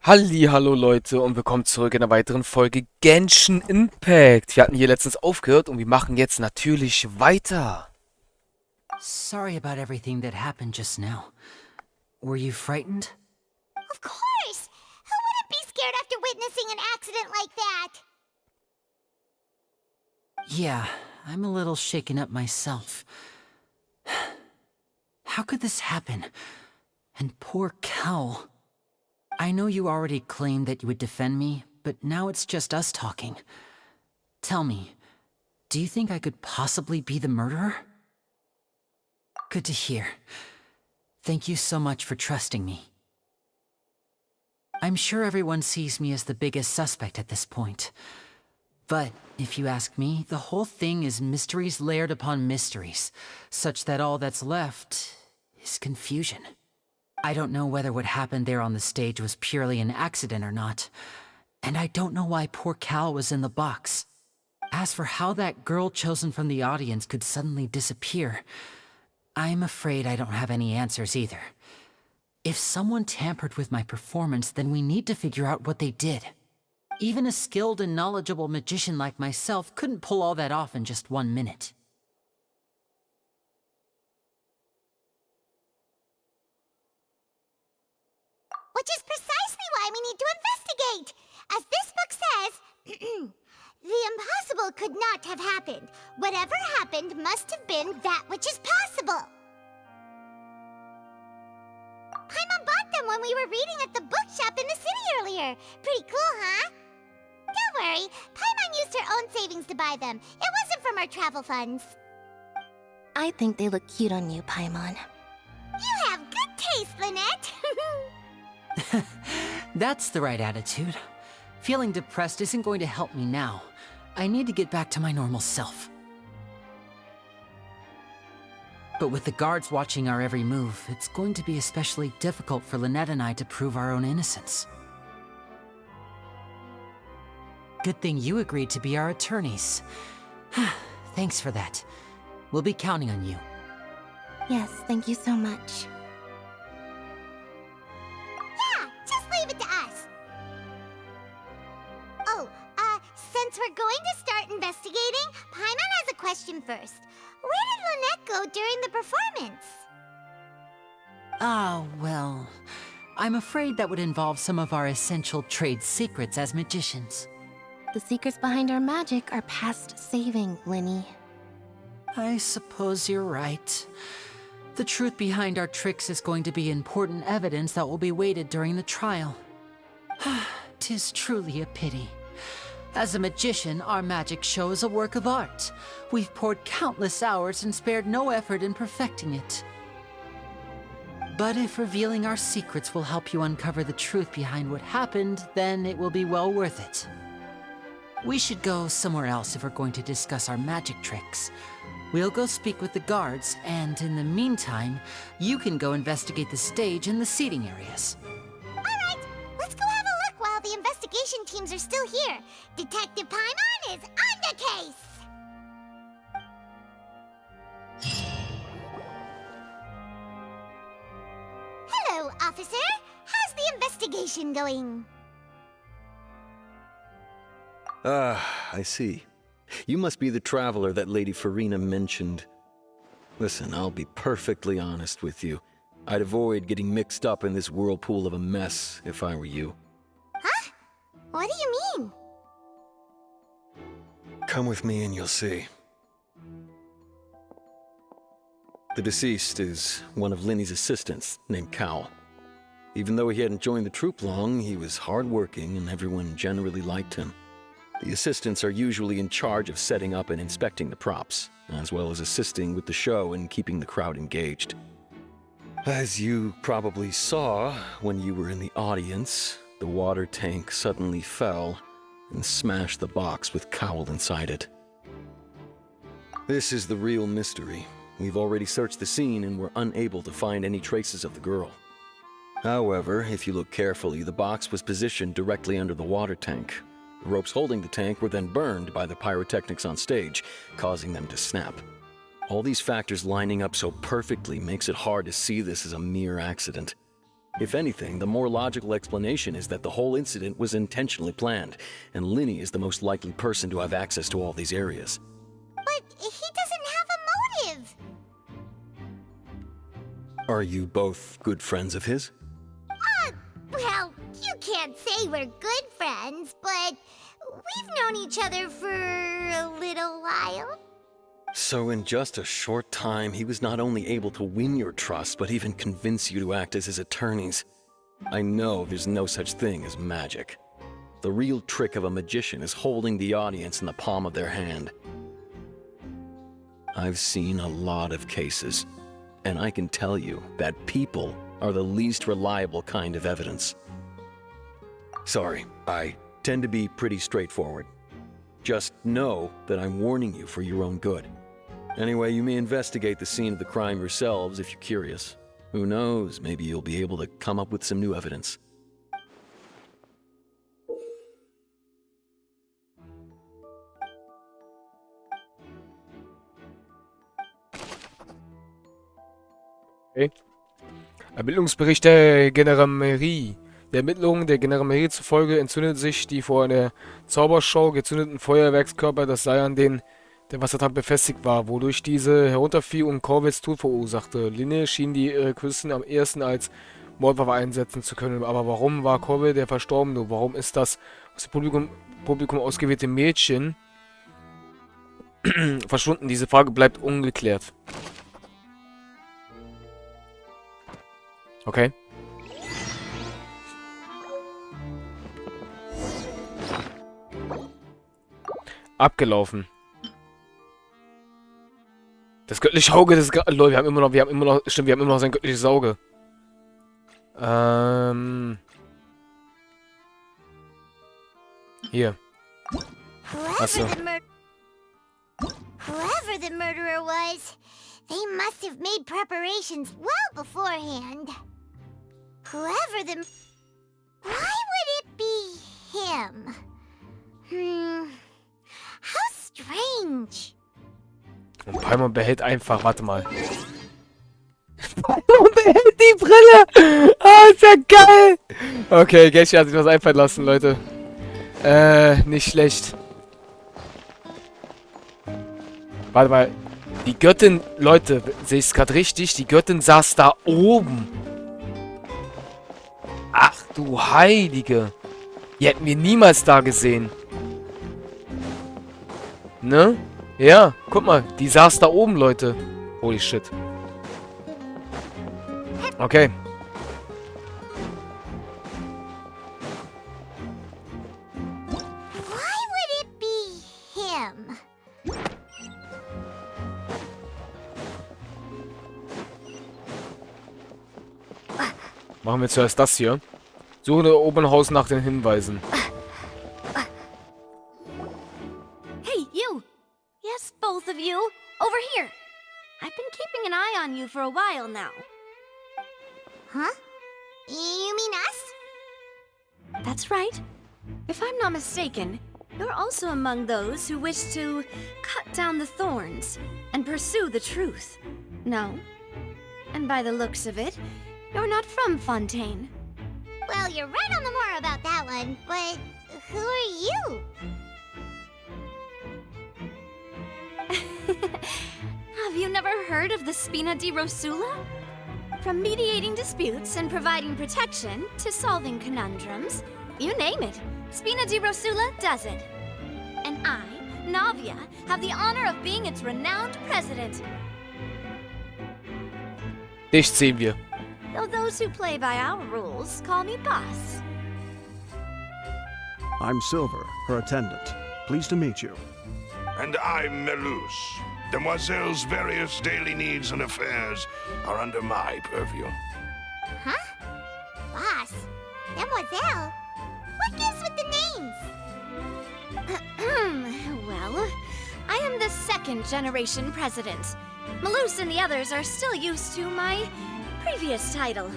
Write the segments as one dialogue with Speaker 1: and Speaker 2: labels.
Speaker 1: Hallo Leute und willkommen zurück in einer weiteren Folge Genshin Impact. Wir hatten hier letztens aufgehört und wir machen jetzt natürlich weiter.
Speaker 2: Sorry about everything that happened just now. Were you frightened?
Speaker 3: Of course! Who wouldn't be scared after witnessing an accident like that?
Speaker 2: Yeah, I'm a little shaken up myself. How could this happen? And poor Cal. I know you already claimed that you would defend me, but now it's just us talking. Tell me, do you think I could possibly be the murderer? Good to hear. Thank you so much for trusting me. I'm sure everyone sees me as the biggest suspect at this point. But, if you ask me, the whole thing is mysteries layered upon mysteries, such that all that's left is confusion. I don't know whether what happened there on the stage was purely an accident or not, and I don't know why poor Cal was in the box. As for how that girl chosen from the audience could suddenly disappear, I'm afraid I don't have any answers either. If someone tampered with my performance, then we need to figure out what they did. Even a skilled and knowledgeable magician like myself couldn't pull all that off in just 1 minute.
Speaker 3: Which is precisely why we need to investigate! As this book says, the impossible could not have happened. Whatever happened must have been that which is possible. Paimon bought them when we were reading at the bookshop in the city earlier. Pretty cool, huh? Don't worry, Paimon used her own savings to buy them. It wasn't from our travel funds.
Speaker 4: I think they look cute on you, Paimon.
Speaker 3: You have good taste, Lynette!
Speaker 2: That's the right attitude. Feeling depressed isn't going to help me now. I need to get back to my normal self. But with the guards watching our every move, it's going to be especially difficult for Lynette and I to prove our own innocence. Good thing you agreed to be our attorneys. Thanks for that. We'll be counting on you.
Speaker 4: Yes, thank you so much.
Speaker 3: Yeah, just leave it to us. Oh, since we're going to start investigating, Paimon has a question first. Where did Lynette go during the performance?
Speaker 2: Ah, well, I'm afraid that would involve some of our essential trade secrets as magicians.
Speaker 4: The secrets behind our magic are past saving, Linny.
Speaker 2: I suppose you're right. The truth behind our tricks is going to be important evidence that will be weighted during the trial. 'Tis truly a pity. As a magician, our magic show is a work of art. We've poured countless hours and spared no effort in perfecting it. But if revealing our secrets will help you uncover the truth behind what happened, then it will be well worth it. We should go somewhere else if we're going to discuss our magic tricks. We'll go speak with the guards, and in the meantime, you can go investigate the stage and the seating areas.
Speaker 3: Alright, let's go have a look while the investigation teams are still here. Detective Paimon is on the case! Hello, officer. How's the investigation going?
Speaker 5: I see. You must be the traveler that Lady Farina mentioned. Listen, I'll be perfectly honest with you. I'd avoid getting mixed up in this whirlpool of a mess if I were you.
Speaker 3: Huh? What do you mean?
Speaker 5: Come with me and you'll see. The deceased is one of Linny's assistants, named Cal. Even though he hadn't joined the troupe long, he was hardworking and everyone generally liked him. The assistants are usually in charge of setting up and inspecting the props, as well as assisting with the show and keeping the crowd engaged. As you probably saw when you were in the audience, the water tank suddenly fell and smashed the box with Cowl inside it. This is the real mystery. We've already searched the scene and were unable to find any traces of the girl. However, if you look carefully, the box was positioned directly under the water tank. The ropes holding the tank were then burned by the pyrotechnics on stage, causing them to snap. All these factors lining up so perfectly makes it hard to see this as a mere accident. If anything, the more logical explanation is that the whole incident was intentionally planned, and Linny is the most likely person to have access to all these areas.
Speaker 3: But he doesn't have a motive.
Speaker 5: Are you both good friends of his?
Speaker 3: Well, you can't say we're good friends, but we've known each other for a little while.
Speaker 5: So in just a short time, he was not only able to win your trust, but even convince you to act as his attorneys. I know there's no such thing as magic. The real trick of a magician is holding the audience in the palm of their hand. I've seen a lot of cases, and I can tell you that people are the least reliable kind of evidence. Sorry, I tend to be pretty straightforward. Just know that I'm warning you for your own good. Anyway, you may investigate the scene of the crime yourselves if you're curious. Who knows, maybe you'll be able to come up with some new evidence.
Speaker 1: Okay. Ermittlungsbericht der Gendarmerie. Der Ermittlungen der Gendarmerie zufolge entzündet sich die vor einer Zaubershow gezündeten Feuerwerkskörper, das sei an den der Wassertank befestigt war, wodurch diese herunterfiel und Corvets Tod verursachte. Linne schien die ihre Küsten am ehesten als Mordwaffe einsetzen zu können. Aber warum war Corvet der Verstorbene? Warum ist das aus dem Publikum ausgewählte Mädchen verschwunden? Diese Frage bleibt ungeklärt. Okay. Abgelaufen. Das göttliche Auge des... Lol, wir haben immer noch sein göttliches Auge. Hier. Achso.
Speaker 3: Whoever the murderer was, they must have made preparations well beforehand. Whoever the... Why would it be him? How strange.
Speaker 1: Und Paimon behält einfach, warte mal. Paimon behält die Brille! Ah, ist ja geil! Okay, Genshin hat sich was einfallen lassen, Leute. Nicht schlecht. Warte mal. Die Göttin, Leute, sehe ich es gerade richtig? Die Göttin saß da oben. Ach du Heilige. Die hätten wir niemals da gesehen. Ne? Ja, guck mal, die saß da oben, Leute. Holy shit. Okay.
Speaker 3: Why would it be him?
Speaker 1: Machen wir zuerst das hier. Suche der Opernhaus nach den Hinweisen.
Speaker 6: Hey, you! Yes, both of you! Over here! I've been keeping an eye on you for a while now.
Speaker 3: Huh? You mean us?
Speaker 6: That's right. If I'm not mistaken, you're also among those who wish to cut down the thorns and pursue the truth. No? And by the looks of it, you're not from Fontaine.
Speaker 3: Well, you're right on the more about that one, but who are you?
Speaker 6: Have you never heard of the Spina di Rosula? From mediating disputes and providing protection to solving conundrums, you name it, Spina di Rosula does it. And I, Navia, have the honor of being its renowned president.
Speaker 1: Dich sehen wir.
Speaker 6: Though those who play by our rules call me boss.
Speaker 7: I'm Silver, her attendant. Pleased to meet you.
Speaker 8: And I'm Melus. Demoiselle's various daily needs and affairs are under my purview.
Speaker 3: Huh? Boss? Demoiselle? What gives with the names?
Speaker 6: Well, I am the second generation president. Melus and the others are still used to my previous title.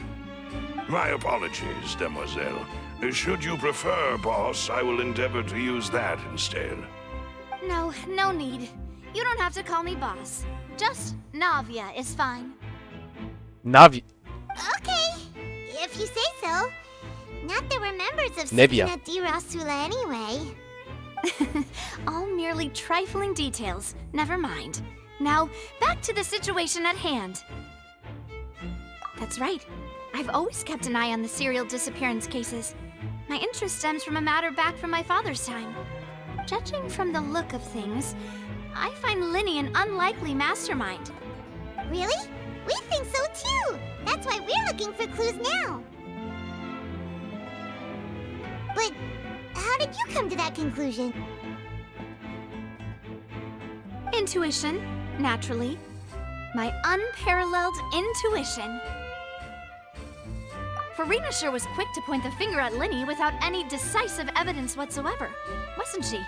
Speaker 8: My apologies, Demoiselle. Should you prefer, boss, I will endeavor to use that instead.
Speaker 6: No, no need. You don't have to call me boss. Just Navia is fine.
Speaker 1: Navi.
Speaker 3: Okay. if you say so. Not that we're members of
Speaker 1: Nevia.
Speaker 3: Spina di Rosula anyway.
Speaker 6: All merely trifling details. Never mind. Now, back to the situation at hand. That's right. I've always kept an eye on the serial disappearance cases. My interest stems from a matter back from my father's time. Judging from the look of things, I find Linny an unlikely mastermind.
Speaker 3: Really? We think so too. That's why we're looking for clues now. But how did you come to that conclusion?
Speaker 6: Intuition, naturally. My unparalleled intuition. Farina sure was quick to point the finger at Linny without any decisive evidence whatsoever, wasn't she?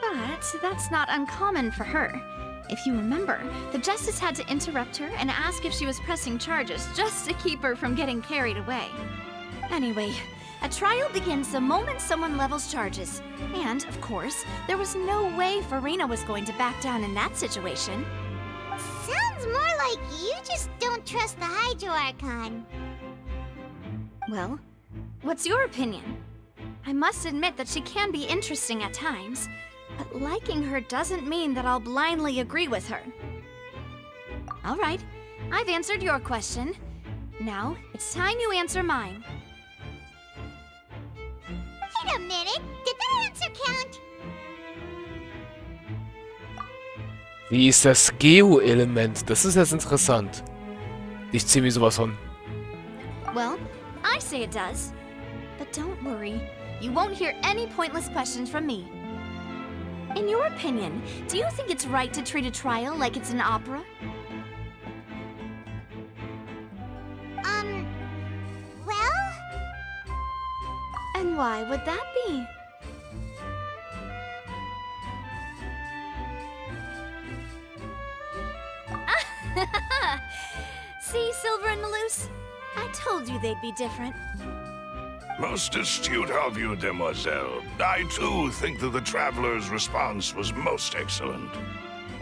Speaker 6: But that's not uncommon for her. If you remember, the Justice had to interrupt her and ask if she was pressing charges just to keep her from getting carried away. Anyway, a trial begins the moment someone levels charges. And, of course, there was no way Farina was going to back down in that situation.
Speaker 3: Sounds more like you just don't trust the Hydro Archon.
Speaker 6: Well, what's your opinion? I must admit that she can be interesting at times, but liking her doesn't mean that I'll blindly agree with her. All right, I've answered your question. Now, it's time you answer mine.
Speaker 3: Wait a minute, did that answer count?
Speaker 1: Wie ist das Geo-Element? Das ist jetzt interessant. Ich zieh mir sowas von.
Speaker 6: Well, I say it does. But don't worry, you won't hear any pointless questions from me. In your opinion, do you think it's right to treat a trial like it's an opera?
Speaker 3: Well?
Speaker 6: And why would that be? See, Silver and Maloose? I told you they'd be different.
Speaker 8: Most astute of you, demoiselle. I too think that the traveler's response was most excellent.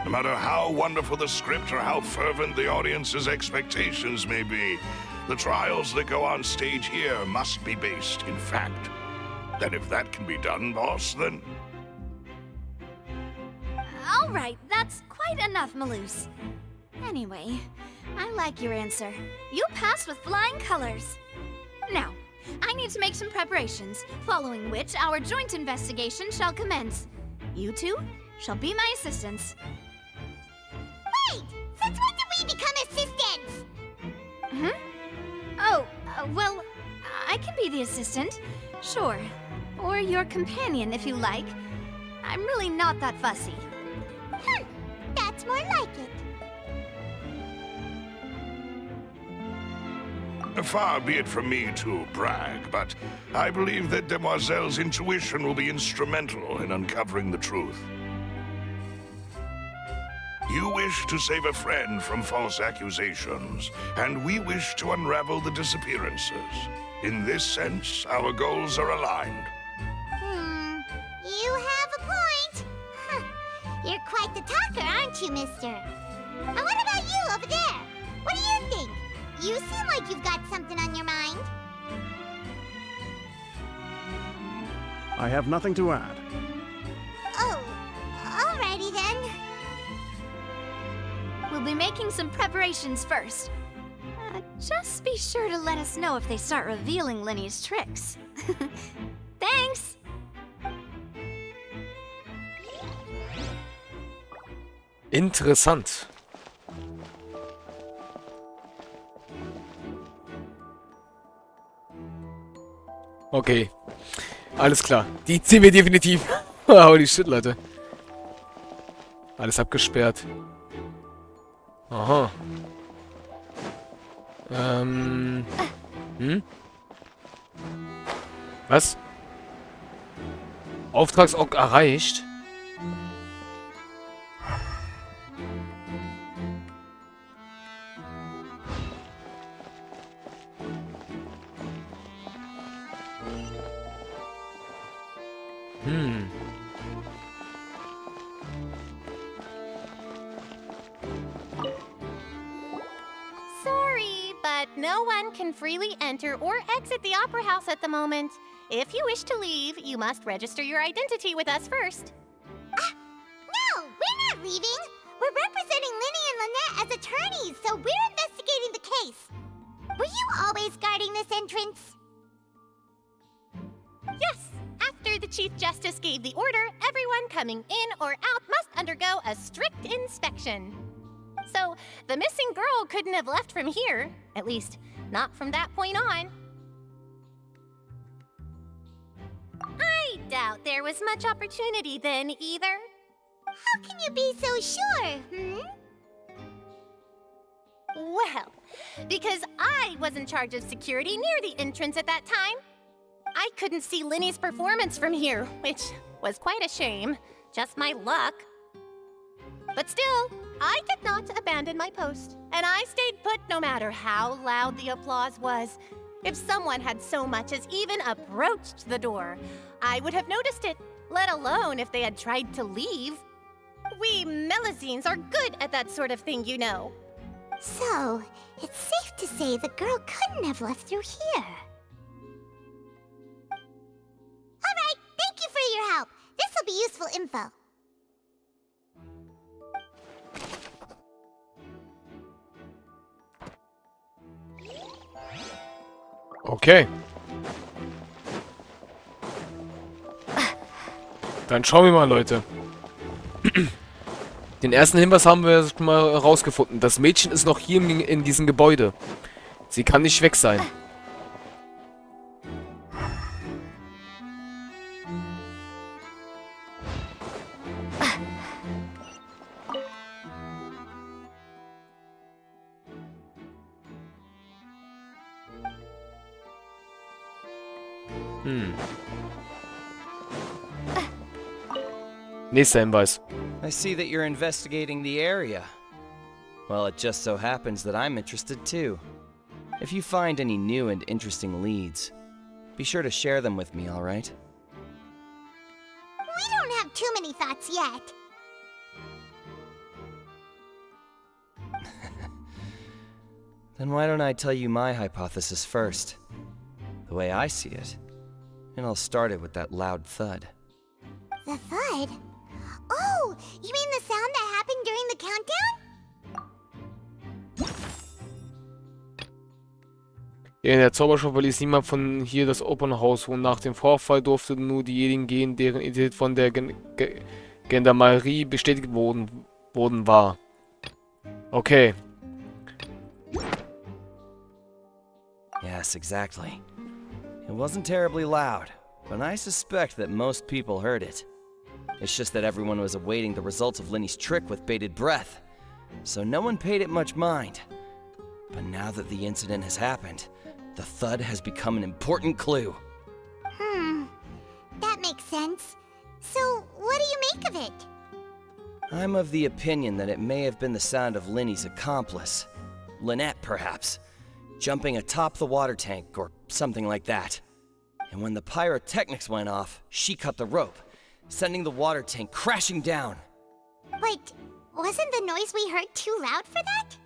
Speaker 8: No matter how wonderful the script or how fervent the audience's expectations may be, the trials that go on stage here must be based in fact. And if that can be done, boss, then...
Speaker 6: All right, that's quite enough, Maloose. Anyway, I like your answer. You passed with flying colors. Now, I need to make some preparations, following which our joint investigation shall commence. You two shall be my assistants.
Speaker 3: Wait! Since when did we become assistants?
Speaker 6: Oh, well, I can be the assistant, sure. Or your companion, if you like. I'm really not that fussy.
Speaker 3: That's more like it.
Speaker 8: Far be it from me to brag, but I believe that Demoiselle's intuition will be instrumental in uncovering the truth. You wish to save a friend from false accusations, and we wish to unravel the disappearances. In this sense, our goals are aligned.
Speaker 3: You have a point. You're quite the talker, aren't you, mister? And what about you over there? What do you think? You seem like you've got something on your mind.
Speaker 7: I have nothing to add.
Speaker 3: Oh, alrighty then.
Speaker 6: We'll be making some preparations first. Just be sure to let us know if they start revealing Linny's tricks. Thanks!
Speaker 1: Interessant. Okay. Alles klar. Die ziehen wir definitiv. Holy shit, Leute. Alles abgesperrt. Aha. Was? Auftragsort erreicht?
Speaker 9: No one can freely enter or exit the Opera House at the moment. If you wish to leave, you must register your identity with us first.
Speaker 3: No, we're not leaving. We're representing Linny and Lynette as attorneys, so we're investigating the case. Were you always guarding this entrance?
Speaker 9: Yes, after the Chief Justice gave the order, everyone coming in or out must undergo a strict inspection. So, the missing girl couldn't have left from here. At least, not from that point on. I doubt there was much opportunity then, either.
Speaker 3: How can you be so sure,
Speaker 9: Well, because I was in charge of security near the entrance at that time. I couldn't see Linny's performance from here, which was quite a shame. Just my luck. But still, I did not abandon my post, and I stayed put no matter how loud the applause was. If someone had so much as even approached the door, I would have noticed it, let alone if they had tried to leave. We Melusines are good at that sort of thing, you know.
Speaker 3: So, it's safe to say the girl couldn't have left through here. Alright, thank you for your help. This will be useful info.
Speaker 1: Okay. Dann schauen wir mal, Leute. Den ersten Hinweis haben wir schon mal herausgefunden. Das Mädchen ist noch hier in diesem Gebäude. Sie kann nicht weg sein. Nächster Hinweis.
Speaker 10: I see that you're investigating the area. Well, it just so happens that I'm interested too. If you find any new and interesting leads, be sure to share them with me, alright?
Speaker 3: We don't have too many thoughts yet.
Speaker 10: Then why don't I tell you my hypothesis first? The way I see it. And I'll start it with that loud thud.
Speaker 3: The thud? Oh, you mean the sound that happened during the countdown?
Speaker 1: In der Zaubershow verließ niemand von hier das Opernhaus, und nach dem Vorfall durften nur diejenigen gehen, deren Identität von der Gendarmerie bestätigt worden war. Okay.
Speaker 10: Yes, exactly. It wasn't terribly loud, but I suspect that most people heard it. It's just that everyone was awaiting the results of Linny's trick with bated breath, so no one paid it much mind. But now that the incident has happened, the thud has become an important clue.
Speaker 3: That makes sense. So, what do you make of it?
Speaker 10: I'm of the opinion that it may have been the sound of Linny's accomplice. Lynette, perhaps. Jumping atop the water tank, or something like that. And when the pyrotechnics went off, she cut the rope, sending the water tank crashing down.
Speaker 3: Wait, wasn't the noise we heard too loud for that?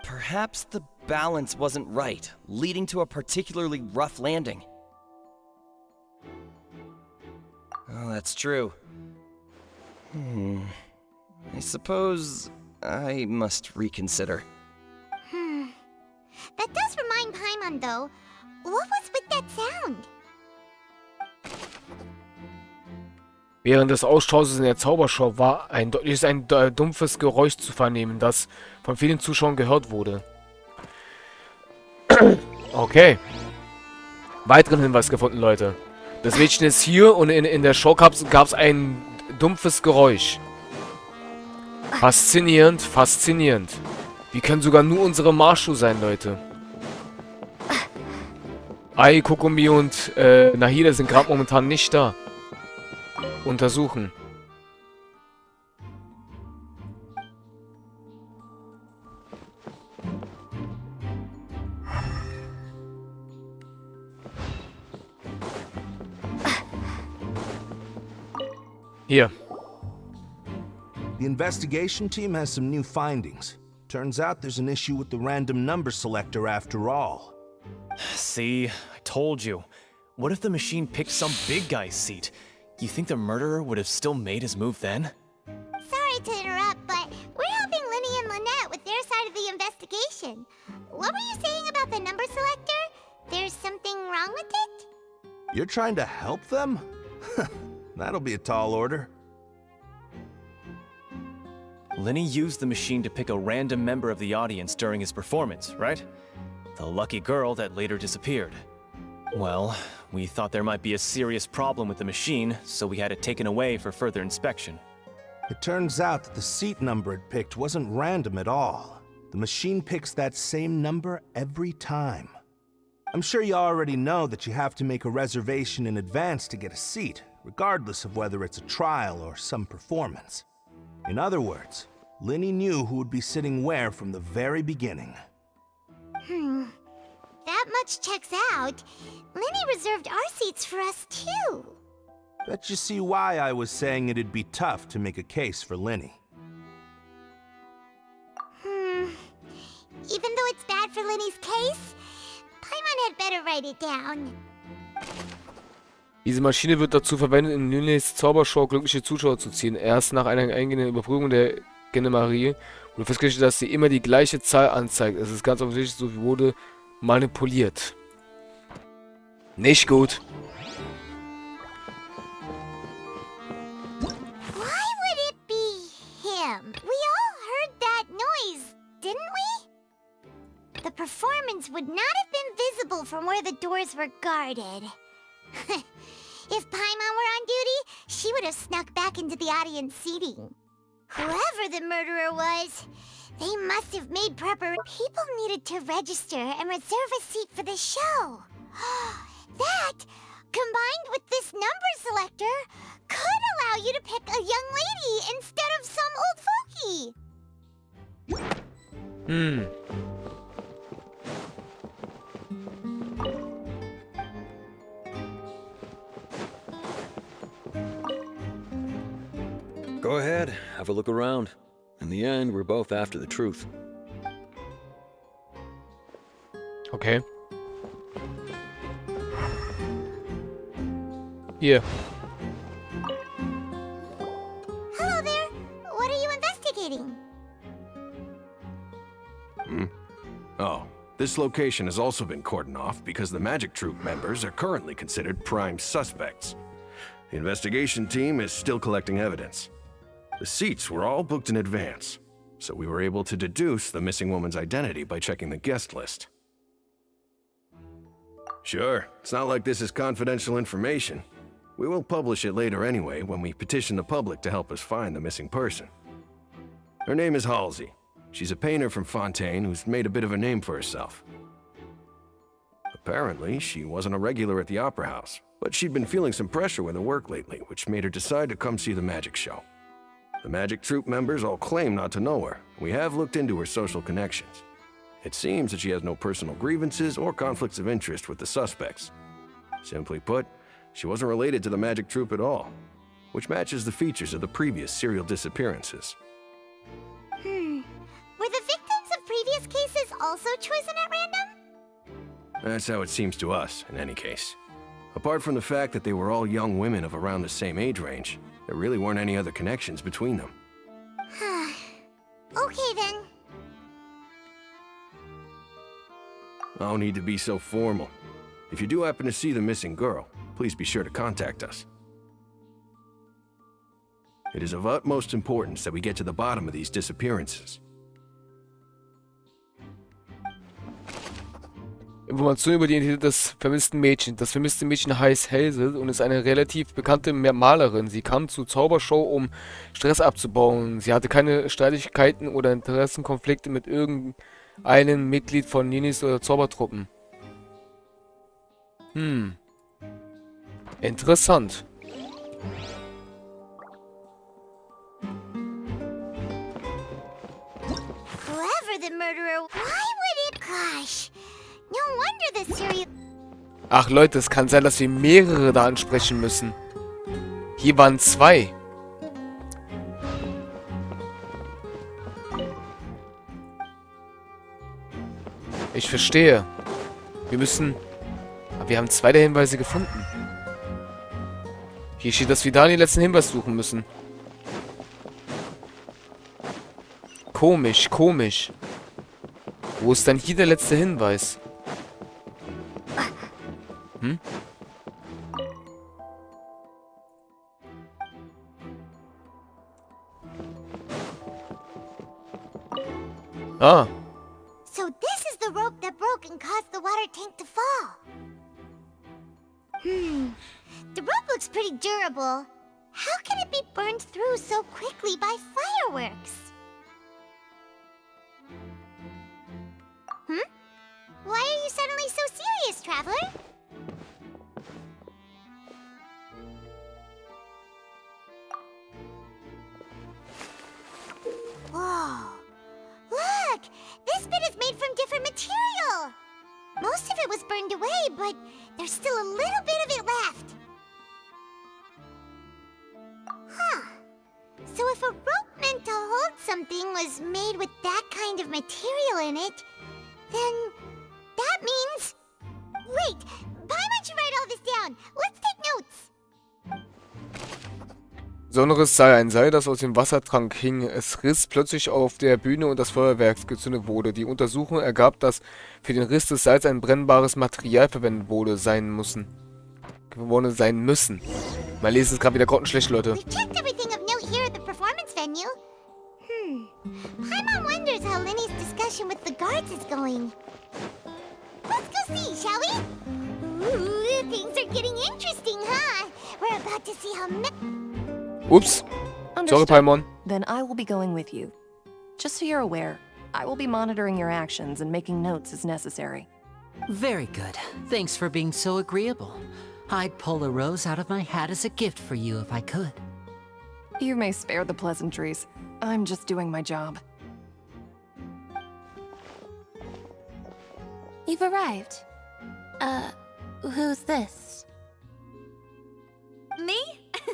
Speaker 10: Perhaps the balance wasn't right, leading to a particularly rough landing. Oh, that's true. I suppose I must reconsider.
Speaker 3: That does remind Paimon, though. What was with that sound?
Speaker 1: Während des Austauschs in der Zaubershow war ein dumpfes Geräusch zu vernehmen, das von vielen Zuschauern gehört wurde. Okay. Weiteren Hinweis gefunden, Leute. Das Mädchen ist hier und in der Show gab es ein dumpfes Geräusch. Faszinierend, faszinierend. Wir können sogar nur unsere Marschu sein, Leute. Ai, Kokumi und Nahida sind gerade momentan nicht da. Untersuchen. Hier.
Speaker 11: The investigation team has some new findings. Turns out there's an issue with the random number selector after all.
Speaker 12: See, I told you. What if the machine picked some big guy's seat? You think the murderer would have still made his move then?
Speaker 3: Sorry to interrupt, but we're helping Linny and Lynette with their side of the investigation. What were you saying about the number selector? There's something wrong with it?
Speaker 11: You're trying to help them? That'll be a tall order.
Speaker 12: Lenny used the machine to pick a random member of the audience during his performance, right? The lucky girl that later disappeared. Well, we thought there might be a serious problem with the machine, so we had it taken away for further inspection.
Speaker 11: It turns out that the seat number it picked wasn't random at all. The machine picks that same number every time. I'm sure you already know that you have to make a reservation in advance to get a seat, regardless of whether it's a trial or some performance. In other words, Linny knew who would be sitting where from the very beginning.
Speaker 3: That much checks out. Linny reserved our seats for us too.
Speaker 11: Bet you see why I was saying it'd be tough to make a case for Linny.
Speaker 3: Even though it's bad for Linny's case, Paimon had better write it down.
Speaker 1: Diese Maschine wird dazu verwendet, in Linnys Zaubershow glückliche Zuschauer zu ziehen. Erst nach einer eingehenden Überprüfung der Genemarie wurde festgestellt, dass sie immer die gleiche Zahl anzeigt. Es ist ganz offensichtlich, so wie wurde manipuliert. Nicht gut.
Speaker 3: Why would it be him? We all heard that noise, didn't we? The performance would not have been visible from where the doors were guarded. If Paimon were on duty, she would have snuck back into the audience seating. Whoever the murderer was, they must have made preparation. People needed to register and reserve a seat for the show. That, combined with this number selector, could allow you to pick a young lady instead of some old fogey.
Speaker 5: Go ahead, have a look around. In the end, we're both after the truth.
Speaker 1: Okay. Hier.
Speaker 3: Hello there. What are you investigating?
Speaker 13: Oh, this location has also been cordoned off because the Magic Troupe members are currently considered prime suspects. The investigation team is still collecting evidence. The seats were all booked in advance, so we were able to deduce the missing woman's identity by checking the guest list. Sure, it's not like this is confidential information. We will publish it later anyway when we petition the public to help us find the missing person. Her name is Halsey. She's a painter from Fontaine who's made a bit of a name for herself. Apparently, she wasn't a regular at the Opera House, but she'd been feeling some pressure with her work lately, which made her decide to come see the magic show. The Magic Troupe members all claim not to know her. We have looked into her social connections. It seems that she has no personal grievances or conflicts of interest with the suspects. Simply put, she wasn't related to the Magic Troupe at all, which matches the features of the previous serial disappearances.
Speaker 3: Were the victims of previous cases also chosen at random?
Speaker 13: That's how it seems to us, in any case. Apart from the fact that they were all young women of around the same age range, there really weren't any other connections between them.
Speaker 3: Okay then.
Speaker 13: No need to be so formal. If you do happen to see the missing girl, please be sure to contact us. It is of utmost importance that we get to the bottom of these disappearances.
Speaker 1: Informationen über die Identität des vermissten Mädchens. Das vermisste Mädchen heißt Hazel und ist eine relativ bekannte Malerin. Sie kam zur Zaubershow, um Stress abzubauen. Sie hatte keine Streitigkeiten oder Interessenkonflikte mit irgendeinem Mitglied von Ninis oder Zaubertruppen. Interessant.
Speaker 3: Whoever the murderer, why would it? Gosh, no wonder the serial.
Speaker 1: Ach Leute, es kann sein, dass wir mehrere da ansprechen müssen. Hier waren 2. Ich verstehe. Wir müssen... Aber wir haben 2 der Hinweise gefunden. Hier steht, dass wir da den letzten Hinweis suchen müssen. Komisch, komisch. Wo ist dann hier der letzte Hinweis? Hm? Ah.
Speaker 3: So this is the rope that broke and caused the water tank to fall. The rope looks pretty durable. How can it be burned through so quickly by fireworks? Why are you suddenly so serious, Traveler? Whoa. Look! This bit is made from different material! Most of it was burned away, but there's still a little bit of it left. Huh. So if a rope meant to hold something was made with that kind of material in it, then that means... Wait! Why don't you write all this down? Let's take notes!
Speaker 1: Besonderes sei ein Seil, das aus dem Wassertank hing. Es riss plötzlich auf der Bühne und das Feuerwerk gezündet wurde. Die Untersuchung ergab, dass für den Riss des Seils ein brennbares Material verwendet wurde sein müssen. Mein Lesen ist gerade wieder grottenschlecht, Leute.
Speaker 3: We've checked everything of note here at the performance venue. Paimon wonders how Lenny's discussion with the guards is going. Let's go see, shall we? Ooh, things are getting interesting, huh? We're about to see how
Speaker 1: Oops. Sorry, Paimon.
Speaker 14: Then I will be going with you. Just so you're aware, I will be monitoring your actions and making notes as necessary.
Speaker 2: Very good. Thanks for being so agreeable. I'd pull a rose out of my hat as a gift for you if I could.
Speaker 14: You may spare the pleasantries. I'm just doing my job.
Speaker 4: You've arrived. Who's this?
Speaker 6: Me?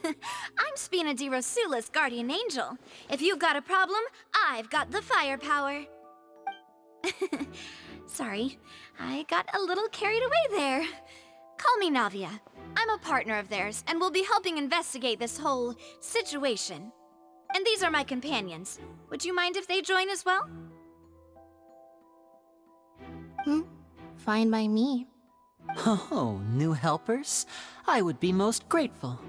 Speaker 6: I'm Spina di Rosula's guardian angel. If you've got a problem, I've got the firepower. Sorry, I got a little carried away there. Call me Navia. I'm a partner of theirs, and will be helping investigate this whole situation. And these are my companions. Would you mind if they join as well?
Speaker 4: Fine by me.
Speaker 2: Oh, new helpers? I would be most grateful.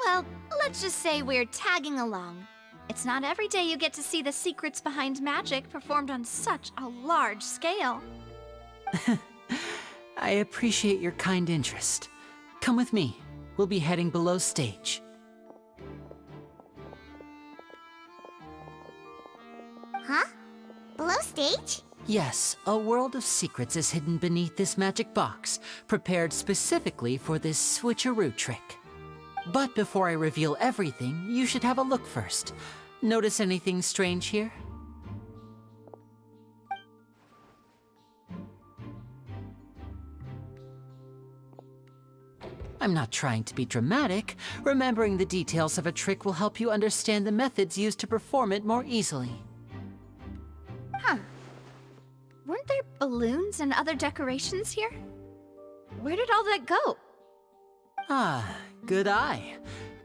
Speaker 6: Well, let's just say we're tagging along. It's not every day you get to see the secrets behind magic performed on such a large scale.
Speaker 2: I appreciate your kind interest. Come with me. We'll be heading below stage.
Speaker 3: Huh? Below stage?
Speaker 2: Yes, a world of secrets is hidden beneath this magic box, prepared specifically for this switcheroo trick. But before I reveal everything, you should have a look first. Notice anything strange here? I'm not trying to be dramatic. Remembering the details of a trick will help you understand the methods used to perform it more easily.
Speaker 6: Huh. Weren't there balloons and other decorations here? Where did all that go?
Speaker 2: Ah, good eye.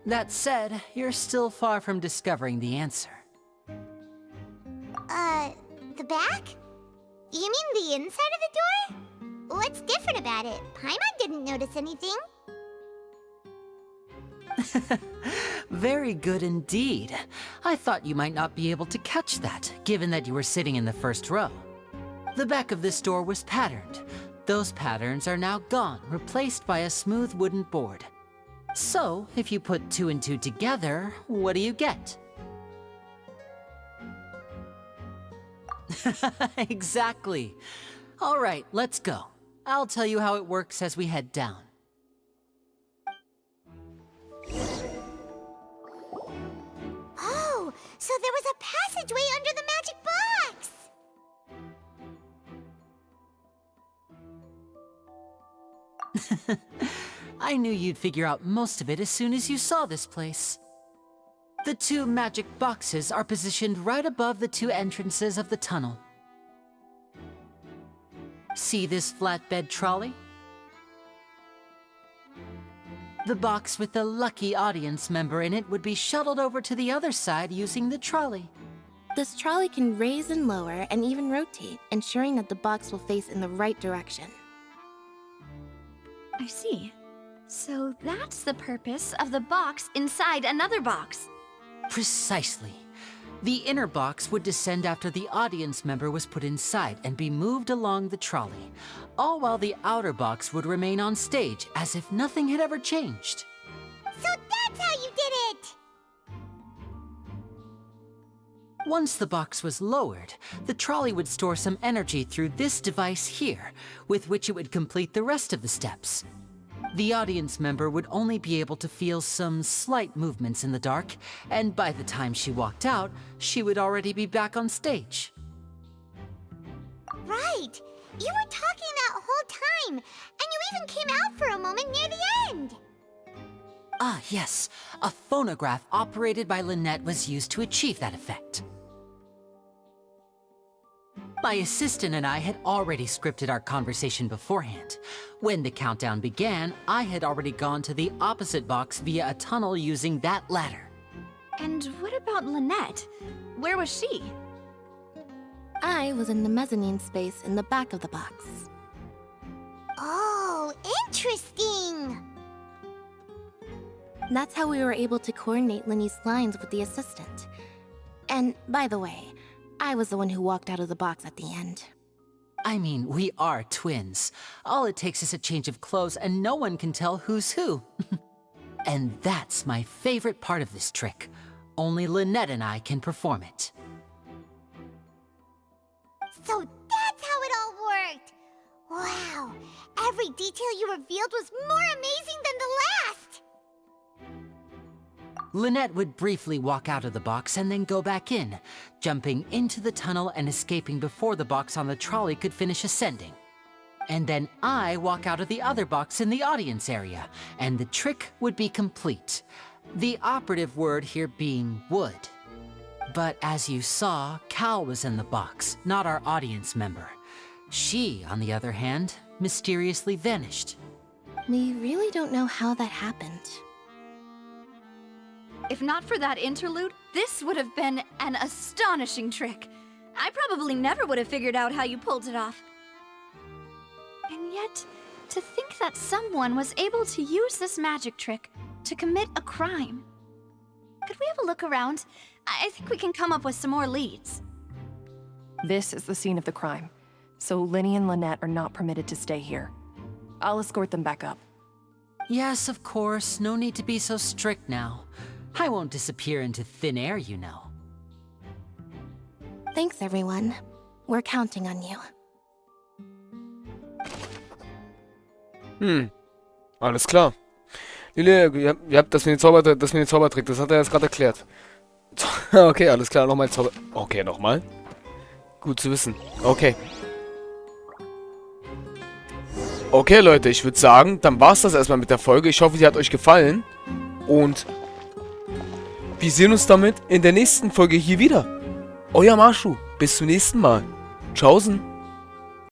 Speaker 2: That said, you're still far from discovering the answer.
Speaker 3: The back? You mean the inside of the door? What's different about it? Paimon didn't notice anything.
Speaker 2: Very good indeed. I thought you might not be able to catch that, given that you were sitting in the first row. The back of this door was patterned. Those patterns are now gone, replaced by a smooth wooden board. So, if you put 2 and 2 together, what do you get? Exactly. All right, let's go. I'll tell you how it works as we head down.
Speaker 3: Oh, so there was a passageway under the magic box!
Speaker 2: I knew you'd figure out most of it as soon as you saw this place. The 2 magic boxes are positioned right above the 2 entrances of the tunnel. See this flatbed trolley? The box with the lucky audience member in it would be shuttled over to the other side using the trolley.
Speaker 4: This trolley can raise and lower and even rotate, ensuring that the box will face in the right direction.
Speaker 6: I see. So that's the purpose of the box inside another box.
Speaker 2: Precisely. The inner box would descend after the audience member was put inside and be moved along the trolley, all while the outer box would remain on stage as if nothing had ever changed.
Speaker 3: So that's how you did it!
Speaker 2: Once the box was lowered, the trolley would store some energy through this device here, with which it would complete the rest of the steps. The audience member would only be able to feel some slight movements in the dark, and by the time she walked out, she would already be back on stage.
Speaker 3: Right! You were talking that whole time, and you even came out for a moment near the end!
Speaker 2: Ah, yes. A phonograph operated by Lynette was used to achieve that effect. My assistant and I had already scripted our conversation beforehand. When the countdown began, I had already gone to the opposite box via a tunnel using that ladder.
Speaker 6: And what about Lynette? Where was she?
Speaker 4: I was in the mezzanine space in the back of the box.
Speaker 3: Oh, interesting!
Speaker 4: That's how we were able to coordinate Linny's lines with the assistant. And, by the way, I was the one who walked out of the box at the end.
Speaker 2: I mean, we are twins. All it takes is a change of clothes and no one can tell who's who. And that's my favorite part of this trick. Only Lynette and I can perform it.
Speaker 3: So that's how it all worked! Wow! Every detail you revealed was more amazing than the last!
Speaker 2: Lynette would briefly walk out of the box and then go back in, jumping into the tunnel and escaping before the box on the trolley could finish ascending. And then I walk out of the other box in the audience area, and the trick would be complete. The operative word here being would. But as you saw, Cal was in the box, not our audience member. She, on the other hand, mysteriously vanished.
Speaker 4: We really don't know how that happened.
Speaker 6: If not for that interlude, this would have been an astonishing trick. I probably never would have figured out how you pulled it off. And yet, to think that someone was able to use this magic trick to commit a crime. Could we have a look around? I think we can come up with some more leads.
Speaker 14: This is the scene of the crime, so Linny and Lynette are not permitted to stay here. I'll escort them back up.
Speaker 2: Yes, of course. No need to be so strict now. I won't disappear into thin air, you know.
Speaker 4: Thanks, everyone. We're counting on you.
Speaker 1: Alles klar. Lille, ihr habt das mit dem Zaubertrick, das hat er jetzt gerade erklärt. Okay, alles klar, nochmal Zauber... Okay, nochmal. Gut zu wissen. Okay. Okay, Leute, ich würde sagen, dann war's das erstmal mit der Folge. Ich hoffe, sie hat euch gefallen. Und wir sehen uns damit in der nächsten Folge hier wieder. Euer Marschu. Bis zum nächsten Mal. Tschaußen.